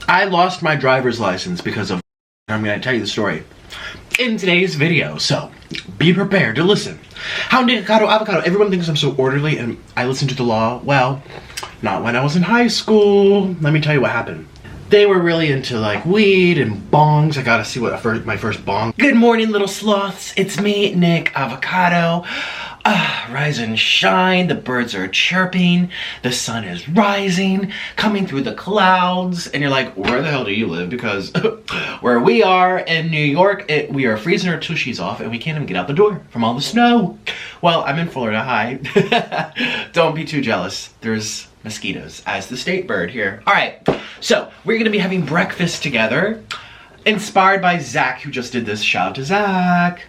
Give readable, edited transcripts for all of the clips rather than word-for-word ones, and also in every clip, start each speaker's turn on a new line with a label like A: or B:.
A: I lost my driver's license because of... I'm gonna tell you the story in today's video, so be prepared to listen. How Nikocado, Avocado, everyone thinks I'm so orderly and I listen to the law. Well, not when I was in high school. Let me tell you what happened. They were really into like weed and bongs. I gotta see what my first bong. Good morning, little sloths. It's me, Nick Avocado. Rise and shine, the birds are chirping, the sun is rising, coming through the clouds, and you're like, where the hell do you live? Because where we are in New York, we are freezing our tushies off and we can't even get out the door from all the snow. Well, I'm in Florida, hi. Don't be too jealous. There's mosquitoes as the state bird here. All right, so we're gonna be having breakfast together, inspired by Zach, who just did this. Shout out to Zach.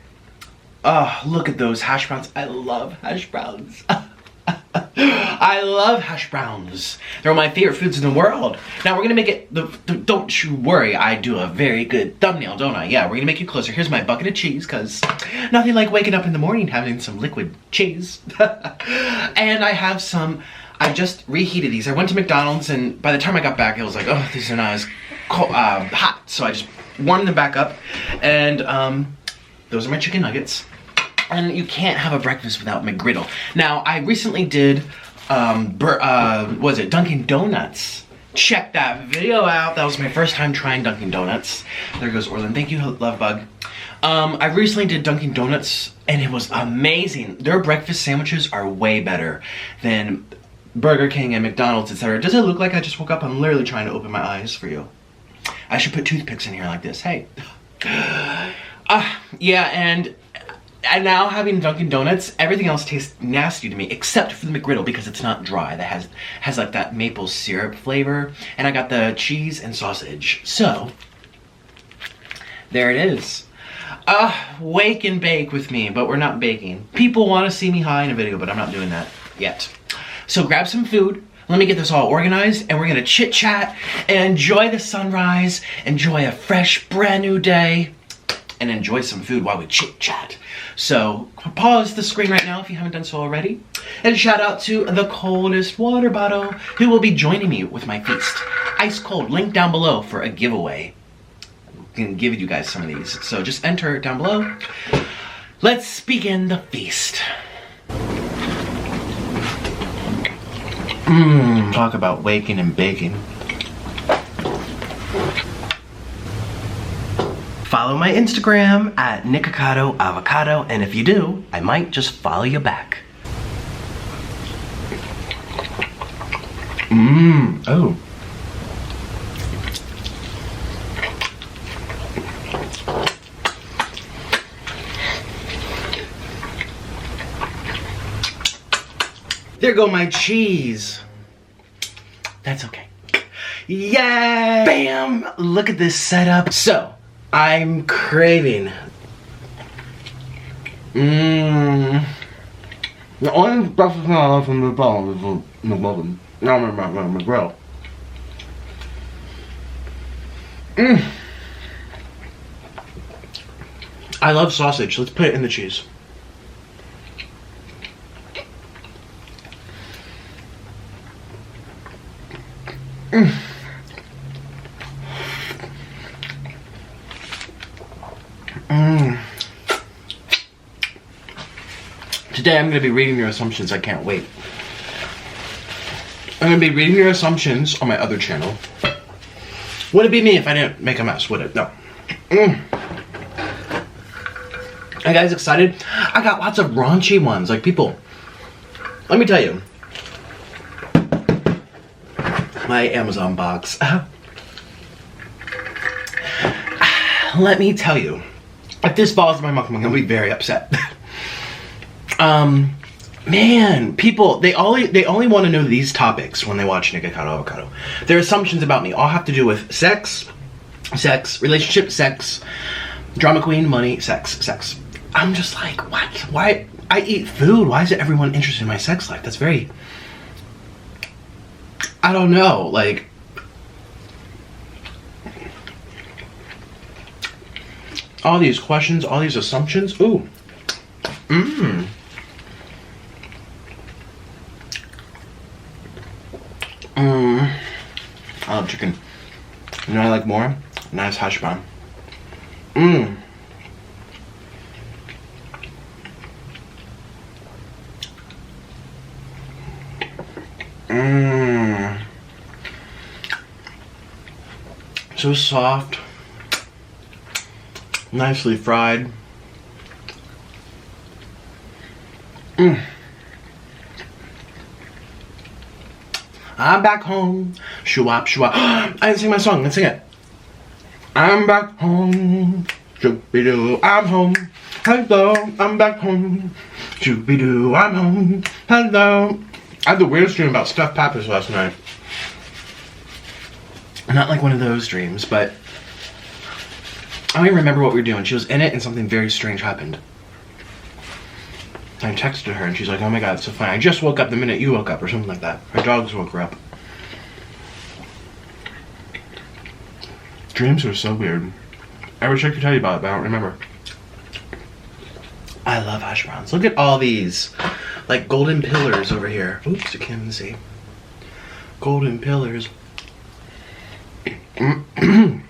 A: Oh, look at those hash browns. I love hash browns. I love hash browns. They're my favorite foods in the world. Now we're gonna make it, don't you worry, I do a very good thumbnail, don't I? Yeah, we're gonna make it closer. Here's my bucket of cheese, cause nothing like waking up in the morning having some liquid cheese. And I have some, I just reheated these. I went to McDonald's and by the time I got back, it was like, oh, these are not as cold, hot. So I just warmed them back up and those are my chicken nuggets. And you can't have a breakfast without McGriddle. Now, I recently did, Dunkin' Donuts. Check that video out. That was my first time trying Dunkin' Donuts. There goes Orlin. Thank you, Love Bug. I recently did Dunkin' Donuts, and it was amazing. Their breakfast sandwiches are way better than Burger King and McDonald's, etc. Does it look like I just woke up? I'm literally trying to open my eyes for you. I should put toothpicks in here like this. Hey. Yeah, and now having Dunkin' Donuts, everything else tastes nasty to me except for the McGriddle because it's not dry. That has like that maple syrup flavor, and I got the cheese and sausage. So there it is. Wake and bake with me, but we're not baking. People want to see me high in a video, but I'm not doing that yet. So grab some food. Let me get this all organized, and we're gonna chit chat and enjoy the sunrise, enjoy a fresh, brand new day, and enjoy some food while we chit chat. So pause the screen right now if you haven't done so already. And shout out to the coldest water bottle who will be joining me with my feast. Ice cold, link down below for a giveaway. I'm gonna give you guys some of these. So just enter down below. Let's begin the feast. Talk about waking and baking. Follow my Instagram at Nikocado Avocado, and if you do, I might just follow you back. Oh. There go my cheese. That's okay. Yay! Bam! Look at this setup. So, I'm craving. The only breakfast I love from McDonald's is McGriddles. No, McGriddle. I love sausage. Let's put it in the cheese. Today I'm going to be reading your assumptions. I can't wait. I'm going to be reading your assumptions on my other channel. Would it be me if I didn't make a mess? Would it? No. Are you guys excited? I got lots of raunchy ones. Like people, let me tell you. My Amazon box. Let me tell you. If this falls in my mukbang, I'm going to be very upset. Man, people, they only want to know these topics when they watch Nikocado Avocado. Their assumptions about me all have to do with sex, relationship, sex, drama queen, money, sex. I'm just like, what? Why? I eat food. Why is everyone interested in my sex life? That's very, I don't know, like, all these questions, all these assumptions. Ooh. I love chicken. You know what I like more? Nice hash brown. Mmm. Mmm. So soft. Nicely fried. Mmm. I'm back home. Shoo-wop, shoo-wop. I didn't sing my song. Let's sing it. I'm back home. Shoo-be-doo, I'm home. Hello, I'm back home. Shoo-be-doo, I'm home. Hello. I had the weirdest dream about stuffed peppers last night. Not like one of those dreams, but I don't even remember what we were doing. She was in it and something very strange happened. I texted her and she's like, oh my god, it's so funny. I just woke up the minute you woke up or something like that. Her dogs woke her up. Dreams are so weird. I wish I could tell you about it, but I don't remember. I love hash browns. Look at all these. Like golden pillars over here. Oops, you can't even see. Golden pillars. Mm.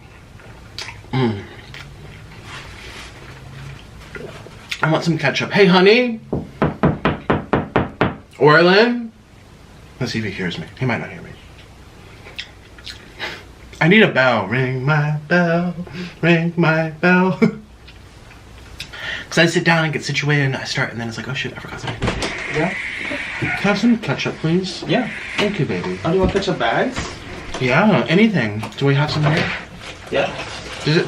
A: I want some ketchup. Hey, honey. Orlin. Let's see if he hears me. He might not hear me. I need a bell. Ring my bell. Ring my bell. Because I sit down and get situated and I start and then it's like, oh shit, I forgot something.
B: Yeah?
A: Can I have some ketchup, please?
B: Yeah.
A: Thank you, baby.
B: Oh, do you want ketchup bags?
A: Yeah, anything. Do we have some here?
B: Yeah.
A: Does it?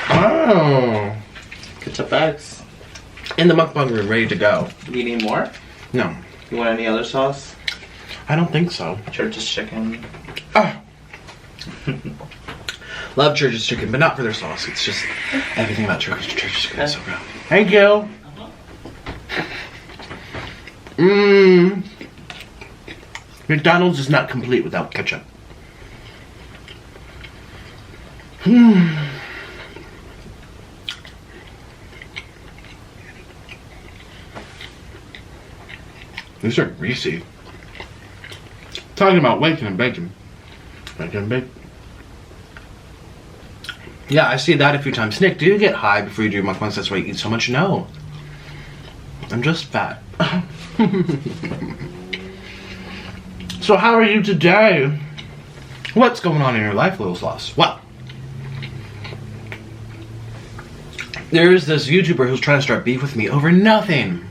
A: Oh.
B: Ketchup bags.
A: In the mukbang room, ready to go.
B: Do you need more?
A: No.
B: You want any other sauce?
A: I don't think so.
B: Church's chicken.
A: Oh. Love Church's chicken, but not for their sauce. It's just everything about Church's chicken is so good. Thank you. Mmm. McDonald's is not complete without ketchup. Hmm. These are greasy. Talking about bacon and bacon. Bacon and bacon. Yeah, I see that a few times. Nick, do you get high before you do your mukbangs? That's why you eat so much? No. I'm just fat. So how are you today? What's going on in your life, little sloths? Well, there's this YouTuber who's trying to start beef with me over nothing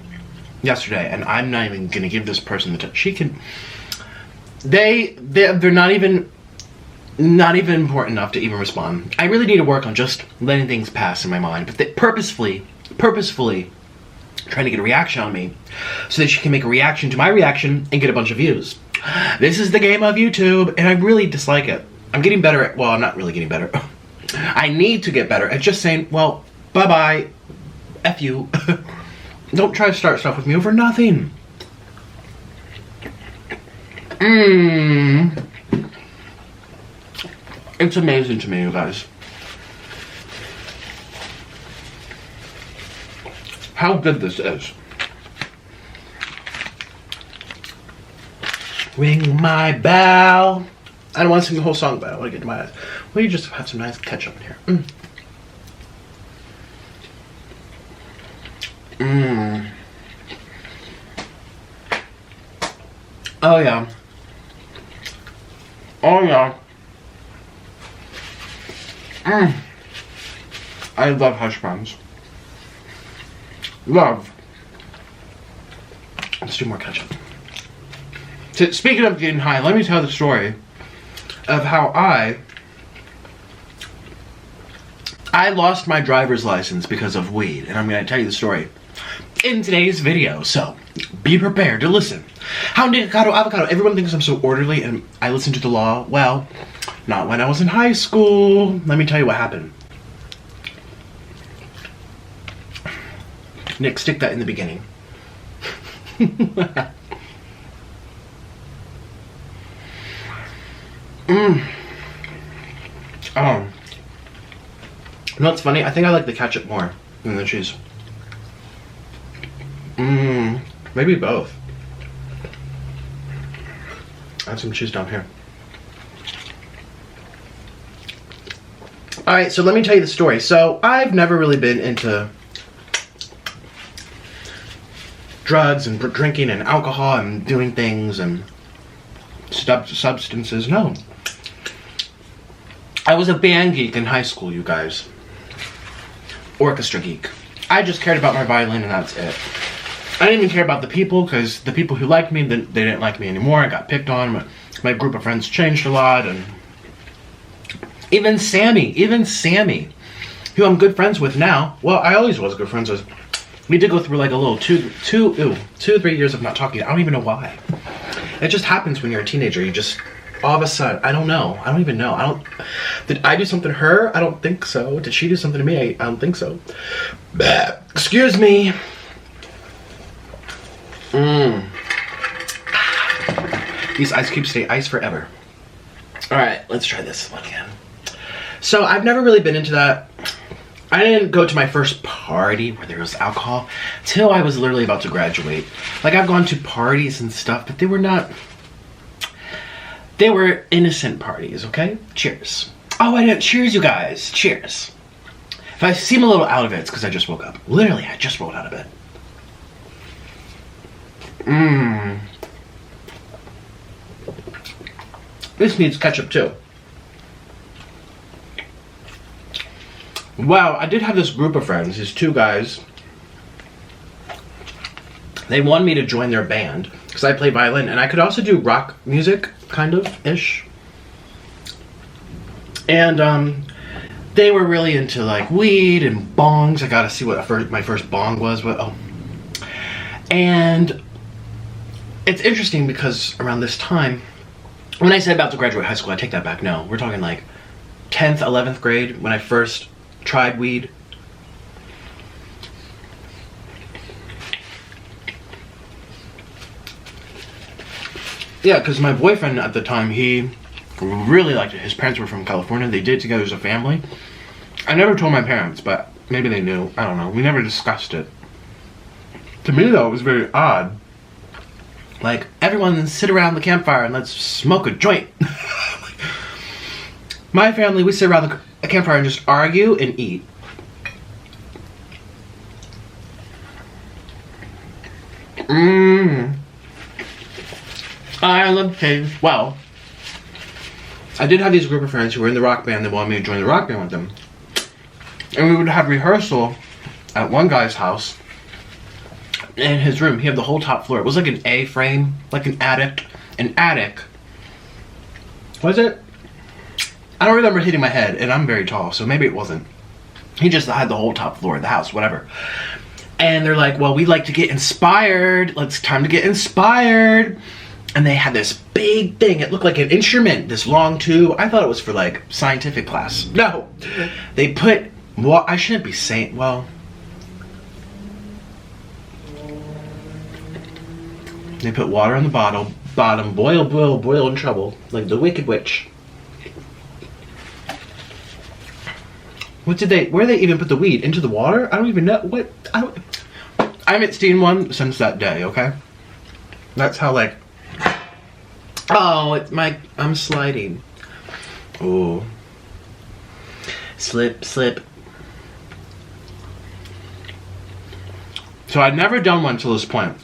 A: yesterday, and I'm not even gonna give this person the time. She can. They're not even important enough to even respond. I really need to work on just letting things pass in my mind, but they purposefully trying to get a reaction on me so that she can make a reaction to my reaction and get a bunch of views. This is the game of YouTube, and I really dislike it. I'm getting better at, well, I'm not really getting better. I need to get better at just saying, well, bye-bye, F you. Don't try to start stuff with me over nothing. Mmm. It's amazing to me, you guys. How good this is. Ring my bell. I don't want to sing the whole song, but I want to get to my eyes. Well, you just have some nice ketchup in here. Oh yeah. Oh yeah. I love hash browns. Love. Let's do more ketchup. So, speaking of getting high, let me tell the story of how I lost my driver's license because of weed, and I'm going to tell you the story in today's video, so be prepared to listen. How Nikocado, Avocado, everyone thinks I'm so orderly and I listen to the law. Well, not when I was in high school. Let me tell you what happened. Nick, stick that in the beginning. Oh. You know what's funny? I think I like the ketchup more than the cheese. Maybe both. Add some cheese down here. Alright, so let me tell you the story. So, I've never really been into drugs and drinking and alcohol and doing things and substances. No. I was a band geek in high school, you guys. Orchestra geek. I just cared about my violin and that's it. I didn't even care about the people, because the people who liked me, they didn't like me anymore. I got picked on. My group of friends changed a lot, and even Sammy, who I'm good friends with now. Well, I always was good friends with. We did go through like a little 2 or 3 years of not talking. I don't even know why. It just happens when you're a teenager. You just, all of a sudden, I don't know. I don't even know. Did I do something to her? I don't think so. Did she do something to me? I don't think so. Excuse me. These ice cubes stay ice forever. Alright, let's try this one again. So, I've never really been into that. I didn't go to my first party where there was alcohol till I was literally about to graduate. Like, I've gone to parties and stuff, but they were not... They were innocent parties, okay? Cheers. Oh, I didn't... Cheers, you guys. Cheers. If I seem a little out of it, it's because I just woke up. Literally, I just rolled out of bed. This needs ketchup too. Wow, I did have this group of friends, these 2 guys. They wanted me to join their band because I play violin and I could also do rock music, kind of ish. And they were really into like weed and bongs. I gotta see what my first bong was. And it's interesting because around this time, when I said about to graduate high school, I take that back. No, we're talking like 10th, 11th grade when I first tried weed. Yeah, because my boyfriend at the time, he really liked it. His parents were from California. They did it together as a family. I never told my parents, but maybe they knew. I don't know. We never discussed it. To me, though, it was very odd. Like, everyone sit around the campfire and let's smoke a joint. My family, we sit around the campfire and just argue and eat. I love cake. Well, I did have these group of friends who were in the rock band. They wanted me to join the rock band with them. And we would have rehearsal at one guy's house. In his room, he had the whole top floor. It was like an A-frame, like an attic. An attic. Was it? I don't remember hitting my head, and I'm very tall, so maybe it wasn't. He just had the whole top floor of the house, whatever. And they're like, well, we'd like to get inspired. Time to get inspired. And they had this big thing. It looked like an instrument, this long tube. I thought it was for, like, scientific class. No. They put, well, I shouldn't be saying, well... They put water on the bottom, boil in trouble, like the Wicked Witch. Where did they even put the weed? Into the water? I don't even know. What? I haven't seen one since that day, okay? That's how, like... Oh, I'm sliding. Ooh. Slip. So I'd never done one till this point.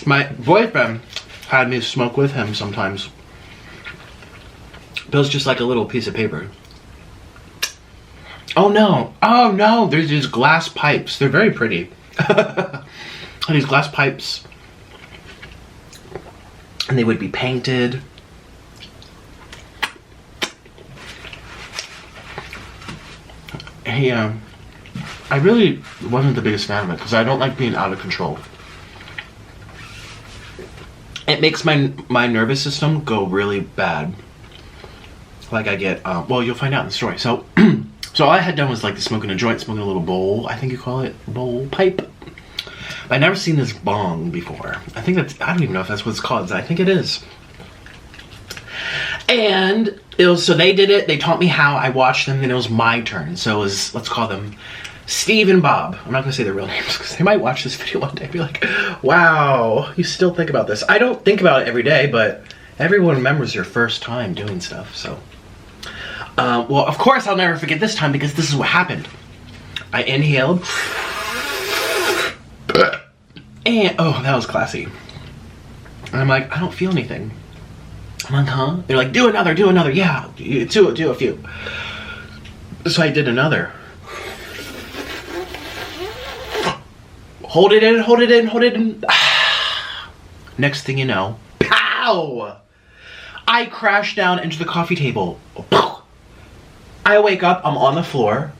A: My boyfriend had me smoke with him sometimes. It was just like a little piece of paper. Oh no, there's these glass pipes. They're very pretty. These glass pipes. And they would be painted. Hey, I really wasn't the biggest fan of it because I don't like being out of control. It makes my nervous system go really bad. Like I get, well, you'll find out in the story. So, so all I had done was like smoking a joint, smoking a little bowl. I think you call it bowl pipe. I'd never seen this bong before. I don't even know if that's what it's called. I think it is. And it was, so they did it. They taught me how. I watched them, and it was my turn. So it was, let's call them Steve and Bob. I'm not gonna say their real names because they might watch this video one day and be like, wow, you still think about this. I don't think about it every day, but everyone remembers your first time doing stuff, so. Well, of course I'll never forget this time because this is what happened. I inhaled. And, oh, that was classy. And I'm like, I don't feel anything. I'm like, huh? They're like, do another. Yeah, do a few. So I did another. Hold it in. Next thing you know, pow! I crashed down into the coffee table. I wake up, I'm on the floor,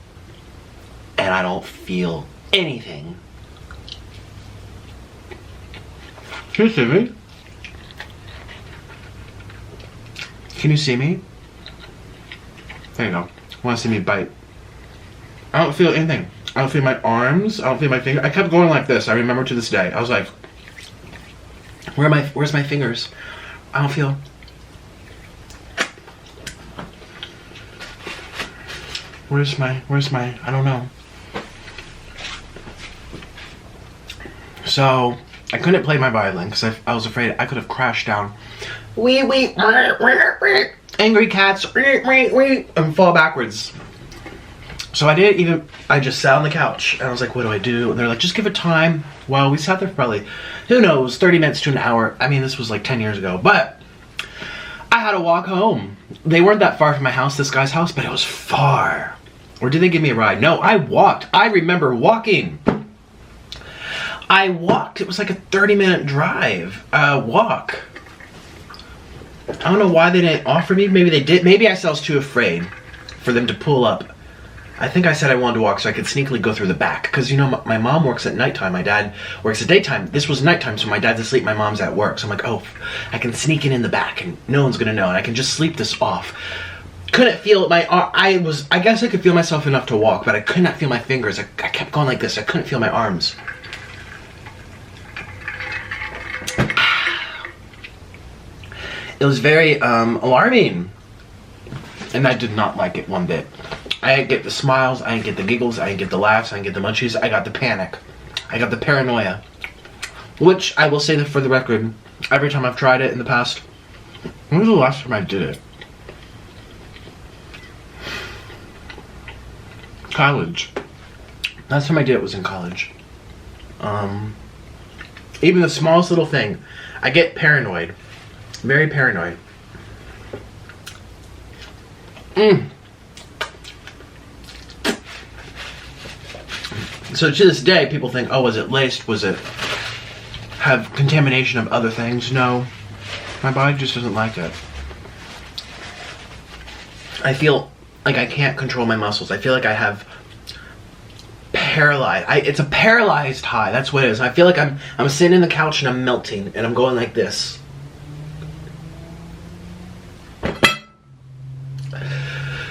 A: and I don't feel anything. Can you see me? Can you see me? There you go. Want to see me bite? I don't feel anything. I don't feel my arms. I don't feel my finger. I kept going like this. I remember to this day. I was like, where's my fingers? I don't feel. Where's my, I don't know. So, I couldn't play my violin because I was afraid I could have crashed down. Angry cats, and fall backwards. So I just sat on the couch and I was like, what do I do? And they're like, just give it time. Well, we sat there for probably, who knows, 30 minutes to an hour. I mean, this was like 10 years ago, but I had to walk home. They weren't that far from my house, this guy's house, but it was far. Or did they give me a ride? No, I walked. I remember walking. I walked. It was like a 30-minute drive. Walk. I don't know why they didn't offer me. Maybe they did. Maybe I was too afraid for them to pull up. I think I said I wanted to walk so I could sneakily go through the back. Because, you know, my mom works at nighttime. My dad works at daytime. This was nighttime, so my dad's asleep. My mom's at work. So I'm like, oh, I can sneak in the back and no one's going to know. And I can just sleep this off. Couldn't feel my I guess I could feel myself enough to walk, but I could not feel my fingers. I kept going like this. I couldn't feel my arms. It was very alarming. And I did not like it one bit. I didn't get the smiles, I didn't get the giggles, I didn't get the laughs, I didn't get the munchies. I got the panic. I got the paranoia. Which, I will say that for the record, every time I've tried it in the past, when was the last time I did it? College. Last time I did it was in college. Even the smallest little thing, I get paranoid. Very paranoid. So to this day, people think, oh, was it laced? Was it have contamination of other things? No. My body just doesn't like it. I feel like I can't control my muscles. I feel like I have paralyzed. It's a paralyzed high. That's what it is. I feel like I'm sitting in the couch and I'm melting and I'm going like this.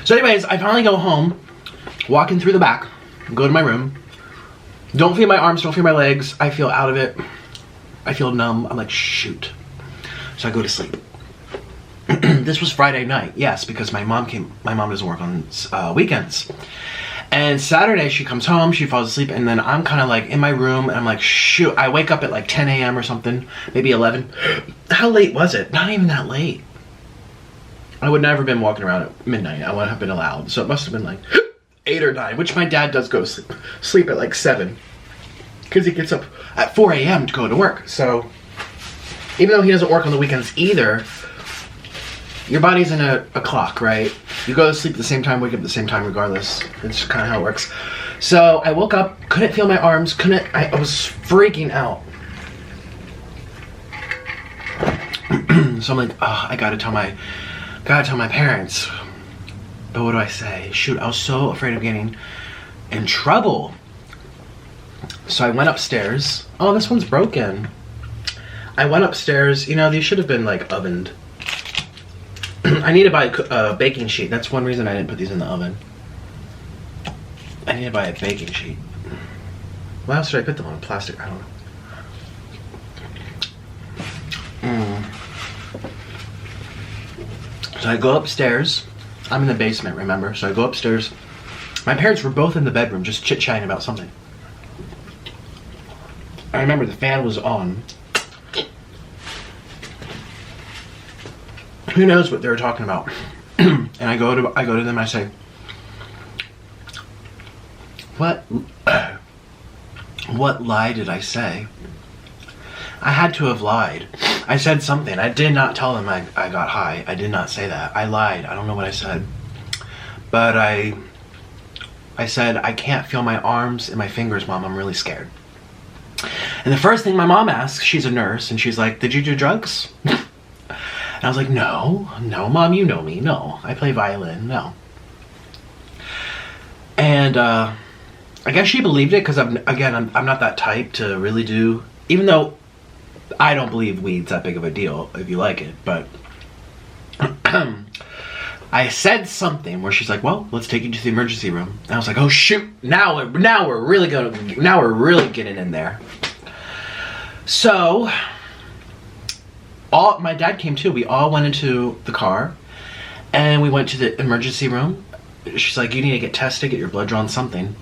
A: So anyways, I finally go home, walking through the back, go to my room. Don't feel my arms, don't feel my legs. I feel out of it. I feel numb. I'm like, shoot. So I go to sleep. This was Friday night, yes, because my mom doesn't work on weekends. And Saturday she comes home, she falls asleep, and then I'm kind of like in my room, and I'm like, shoot. I wake up at like 10 a.m. or something, maybe 11. How late was it? Not even that late. I would never have been walking around at midnight. I wouldn't have been allowed. So it must have been like 8 or 9, which my dad does go to sleep at like 7. Because he gets up at 4 a.m. to go to work. So even though he doesn't work on the weekends either, your body's in a clock, right? You go to sleep at the same time, wake up at the same time regardless. It's kind of how it works. So I woke up, couldn't feel my arms, I was freaking out. So I'm like, oh, I gotta tell my parents. But what do I say? Shoot, I was so afraid of getting in trouble. So I went upstairs. Oh, this one's broken. I went upstairs. You know, these should have been like ovened. I need to buy a baking sheet. That's one reason I didn't put these in the oven. I need to buy a baking sheet. Why else should I put them on? Plastic? I don't know. So I go upstairs. I'm in the basement, remember? So I go upstairs. My parents were both in the bedroom just chit-chatting about something. I remember the fan was on. Who knows what they were talking about? And I go to them and I say, what lie did I say? I had to have lied. I said something. I did not tell them I got high. I did not say that. I lied. I don't know what I said. But I said, I can't feel my arms and my fingers, Mom. I'm really scared. And the first thing my mom asks, she's a nurse, and she's like, did you do drugs? And I was like, no, Mom, you know me. No, I play violin. No. And I guess she believed it because, I'm not that type to really do, even though I don't believe weed's that big of a deal if you like it, but I said something where she's like, well, let's take you to the emergency room. And I was like, oh shoot, now we're really getting in there. So my dad came too. We all went into the car and we went to the emergency room. She's like, you need to get tested, get your blood drawn, something.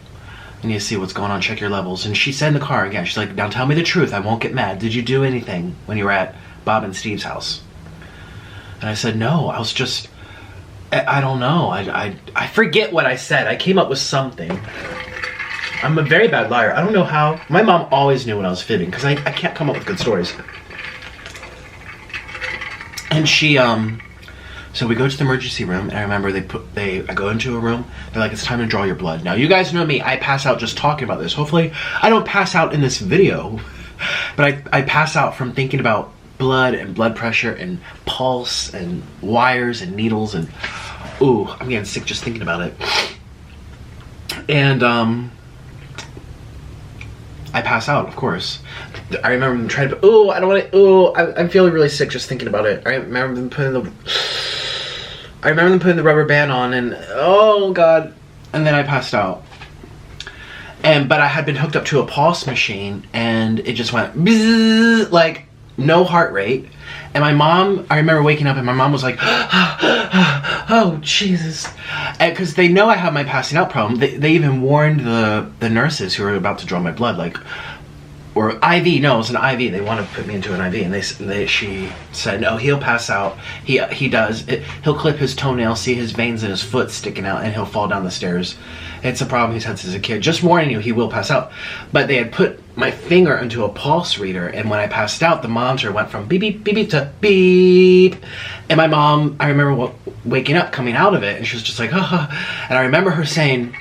A: You need to see what's going on, check your levels. And she said in the car again, she's like, now tell me the truth, I won't get mad. Did you do anything when you were at Bob and Steve's house? And I said, no, I was just, I don't know. I forget what I said. I came up with something. I'm a very bad liar. I don't know how. My mom always knew when I was fibbing because I can't come up with good stories. And she, so we go to the emergency room, and I remember I go into a room, they're like, it's time to draw your blood. Now, you guys know me, I pass out just talking about this. Hopefully, I don't pass out in this video, but I pass out from thinking about blood and blood pressure and pulse and wires and needles and, ooh, I'm getting sick just thinking about it. And, I pass out, of course. I remember them trying to, ooh, I don't want to, I'm feeling really sick just thinking about it. I remember them putting the rubber band on and, oh God. And then I passed out. But I had been hooked up to a pulse machine and it just went, bzzz, like, no heart rate. And my mom, I remember waking up and my mom was like, oh, Jesus. Because they know I have my passing out problem. They even warned the nurses who were about to draw my blood, like, or IV, no, it was an IV. They want to put me into an IV. And she said, no, he'll pass out. He does. He'll clip his toenail, see his veins in his foot sticking out, and he'll fall down the stairs. It's a problem he's had since a kid. Just warning you, he will pass out. But they had put my finger into a pulse reader, and when I passed out, the monitor went from beep, beep, beep, beep to beep. And my mom, I remember waking up, coming out of it, and she was just like, and I remember her saying,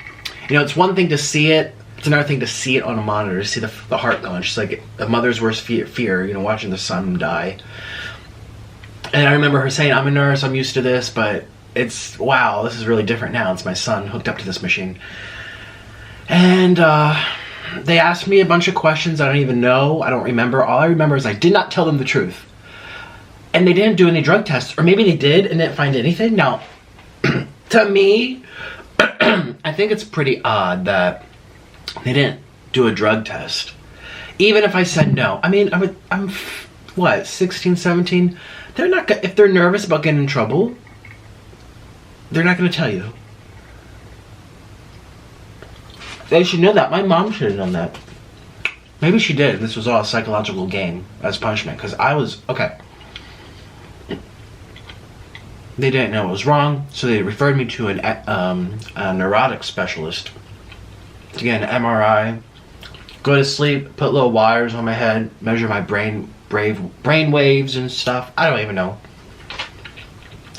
A: you know, it's one thing to see it, it's another thing to see it on a monitor, to see the heart going. She's like, a mother's worst fear, you know, watching the son die. And I remember her saying, I'm a nurse, I'm used to this, but it's, wow, this is really different now. It's my son hooked up to this machine. And they asked me a bunch of questions I don't even know. I don't remember. All I remember is I did not tell them the truth. And they didn't do any drug tests. Or maybe they did and didn't find anything. Now, to me, I think it's pretty odd that they didn't do a drug test. Even if I said no. I mean, I'm what, 16, 17? They're not gonna, if they're nervous about getting in trouble, they're not going to tell you. They should know that. My mom should have known that. Maybe she did. This was all a psychological game as punishment. Because I was, okay. They didn't know it was wrong. So they referred me to a neurotic specialist to get an MRI. Go to sleep, put little wires on my head, measure my brain waves and stuff. I don't even know.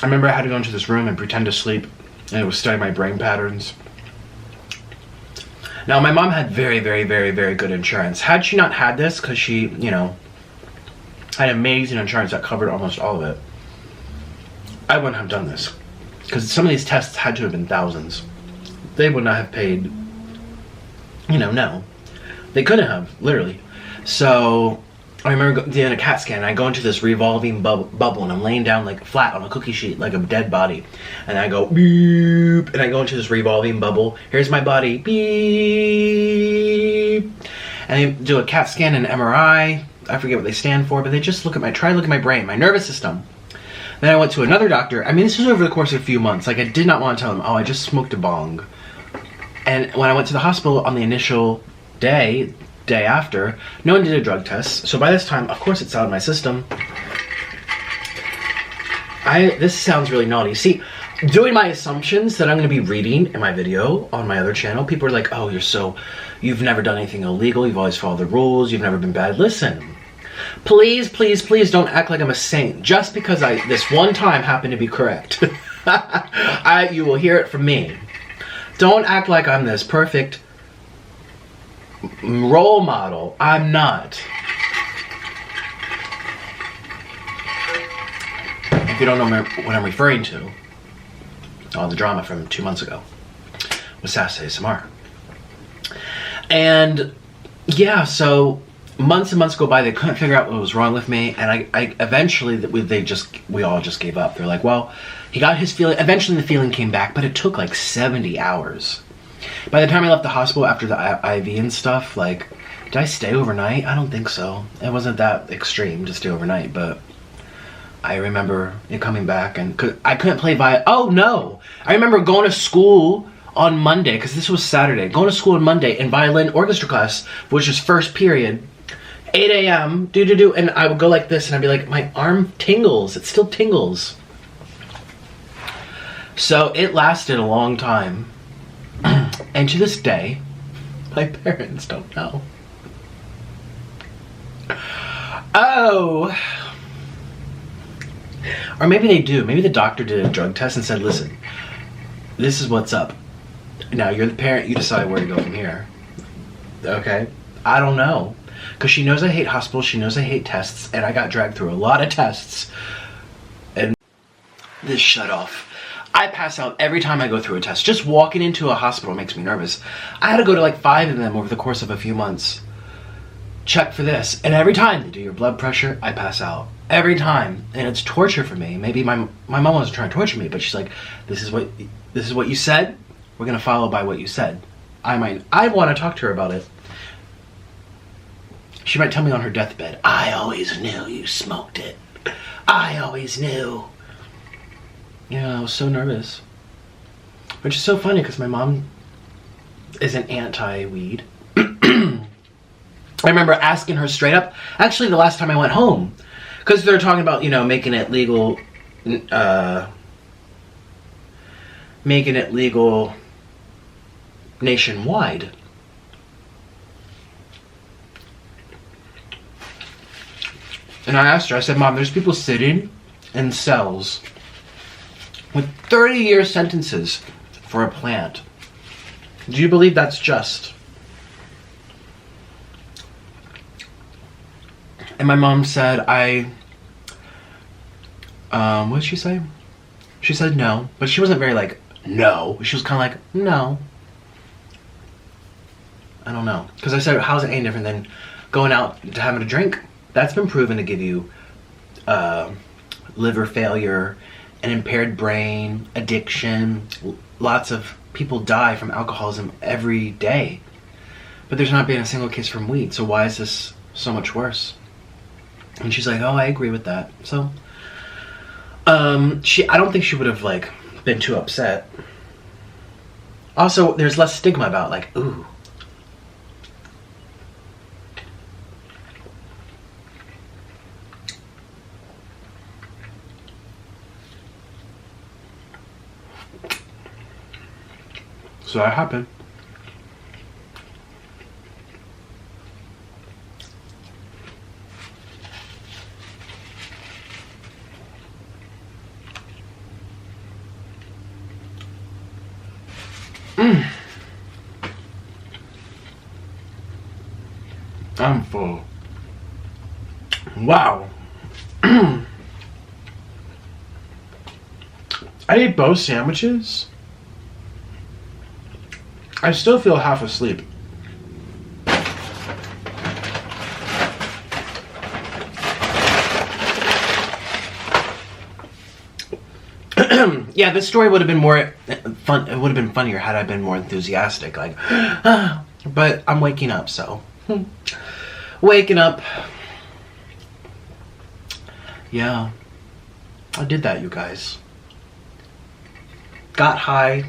A: I remember I had to go into this room and pretend to sleep, and it was studying my brain patterns. Now, my mom had very, very, very, very good insurance. Had she not had this, because she, you know, had amazing insurance that covered almost all of it, I wouldn't have done this. Because some of these tests had to have been thousands. They would not have paid, you know, no. They couldn't have, literally. So I remember doing a CAT scan, and I go into this revolving bubble, and I'm laying down like flat on a cookie sheet, like a dead body. And I go, beep, and I go into this revolving bubble. Here's my body, beep. And they do a CAT scan and MRI. I forget what they stand for, but they just try to look at my brain, my nervous system. Then I went to another doctor. I mean, this was over the course of a few months. Like, I did not want to tell them, oh, I just smoked a bong. And when I went to the hospital on the initial day after, no one did a drug test. So by this time, of course, it's out of my system. This sounds really naughty. See, doing my assumptions that I'm going to be reading in my video on my other channel. People are like, oh, you've never done anything illegal. You've always followed the rules. You've never been bad. Listen, please, please, please don't act like I'm a saint. Just because this one time happened to be correct. You will hear it from me. Don't act like I'm this perfect role model. I'm not. If you don't know what I'm referring to, all the drama from 2 months ago with Sass ASMR. And yeah, so months and months go by, they couldn't figure out what was wrong with me, and I eventually we all just gave up. They're like, well, he got his feeling. Eventually the feeling came back, but it took like 70 hours. By the time I left the hospital after the IV and stuff, like, did I stay overnight? I don't think so. It wasn't that extreme to stay overnight, but I remember it coming back, and I couldn't play violin. Oh no! I remember going to school on Monday, because this was Saturday, going to school on Monday in violin orchestra class, which was first period, 8 a.m., and I would go like this, and I'd be like, my arm tingles, it still tingles. So it lasted a long time, and to this day, my parents don't know. Oh. Or maybe they do. Maybe the doctor did a drug test and said, listen, this is what's up. Now, you're the parent, you decide where to go from here. Okay? I don't know. Because she knows I hate hospitals, she knows I hate tests, and I got dragged through a lot of tests. And this shut off. I pass out every time I go through a test. Just walking into a hospital makes me nervous. I had to go to like 5 of them over the course of a few months. Check for this. And every time they do your blood pressure, I pass out. Every time. And it's torture for me. Maybe my mom wasn't trying to torture me, but she's like, this is what you said. We're gonna follow by what you said. I want to talk to her about it. She might tell me on her deathbed, I always knew you smoked it. I always knew. Yeah, I was so nervous. Which is so funny because my mom is an anti-weed. I remember asking her straight up, actually the last time I went home, because they're talking about, making it legal nationwide. And I asked her, I said, Mom, there's people sitting in cells with 30-year sentences for a plant. Do you believe that's just? And my mom said, what did she say? She said no, but she wasn't very like, no. She was kind of like, no. I don't know. Because I said, how's it any different than going out to having a drink? That's been proven to give you liver failure, an impaired brain, addiction. Lots of people die from alcoholism every day. But there's not been a single case from weed, so why is this so much worse? And she's like, oh, I agree with that. So, I don't think she would have, been too upset. Also, there's less stigma about, ooh. So that happened. I'm full. Wow. I ate both sandwiches. I still feel half asleep. Yeah, this story would have been more fun. It would have been funnier had I been more enthusiastic. But I'm waking up, so. Waking up. Yeah. I did that, you guys. Got high.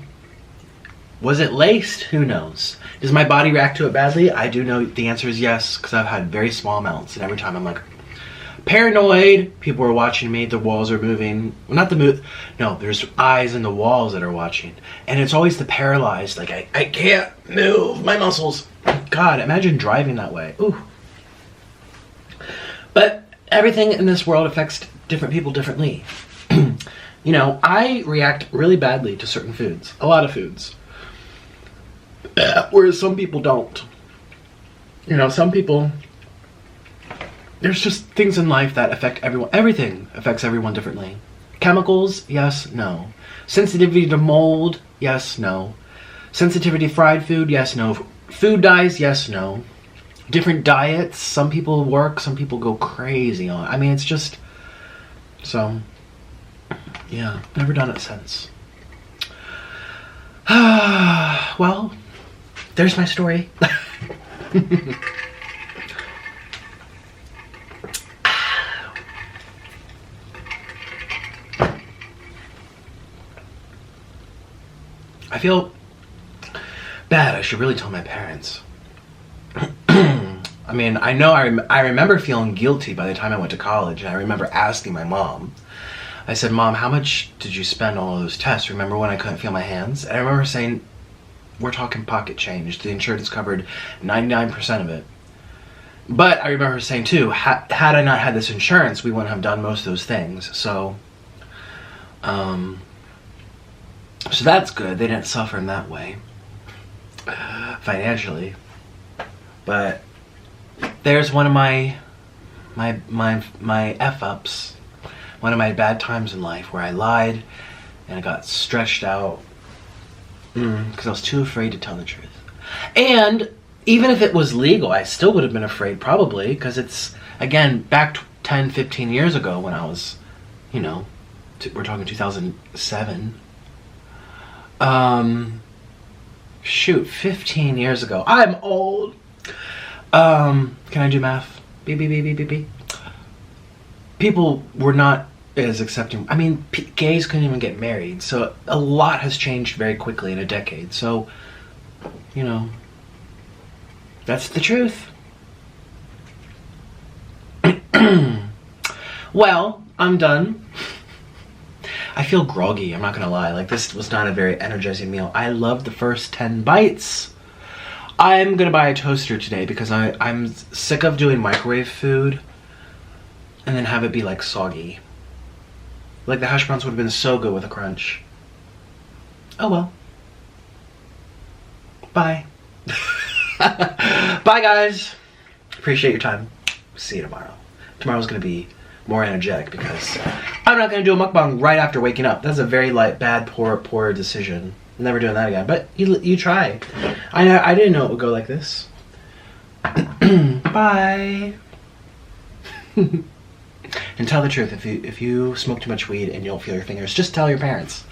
A: Was it laced? Who knows? Does my body react to it badly? I do know the answer is yes, because I've had very small amounts, and every time I'm like, paranoid. People are watching me. The walls are moving. Well, not the move. No, there's eyes in the walls that are watching. And it's always the paralyzed. Like, I can't move my muscles. God, imagine driving that way. Ooh. But everything in this world affects different people differently. You know, I react really badly to certain foods. A lot of foods. Whereas some people don't. You know, some people... There's just things in life that affect everyone. Everything affects everyone differently. Chemicals, yes, no. Sensitivity to mold, yes, no. Sensitivity to fried food, yes, no. Food dyes, yes, no. Different diets, some people work, some people go crazy on. I mean, it's just... So, yeah, never done it since. Well, there's my story. I feel bad. I should really tell my parents. I mean, I know I remember feeling guilty by the time I went to college, and I remember asking my mom. I said, Mom, how much did you spend on all those tests? Remember when I couldn't feel my hands? And I remember saying, we're talking pocket change. The insurance covered 99% of it. But I remember saying, too, had I not had this insurance, we wouldn't have done most of those things. So that's good. They didn't suffer in that way, financially. But there's one of my F-ups, one of my bad times in life where I lied and I got stretched out because I was too afraid to tell the truth. And even if it was legal, I still would have been afraid probably, because it's, again, back 10, 15 years ago when I was, you know, we're talking 2007. Shoot, 15 years ago. I'm old. Can I do math? Beep, beep, beep, beep, beep, beep. People were not as accepting. I mean, gays couldn't even get married. So a lot has changed very quickly in a decade. So, you know, that's the truth. Well, I'm done. I feel groggy, I'm not gonna lie. Like, this was not a very energizing meal. I loved the first 10 bites. I'm gonna buy a toaster today because I'm sick of doing microwave food and then have it be like soggy. Like, the hash browns would have been so good with a crunch. Oh well. Bye. Bye, guys. Appreciate your time. See you tomorrow. Tomorrow's gonna be more energetic because I'm not gonna do a mukbang right after waking up. That's a very poor decision. I'm never doing that again. But you try. I didn't know it would go like this. Bye. And tell the truth. If you smoke too much weed and you don't feel your fingers, just tell your parents.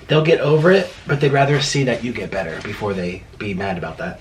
A: They'll get over it, but they'd rather see that you get better before they be mad about that.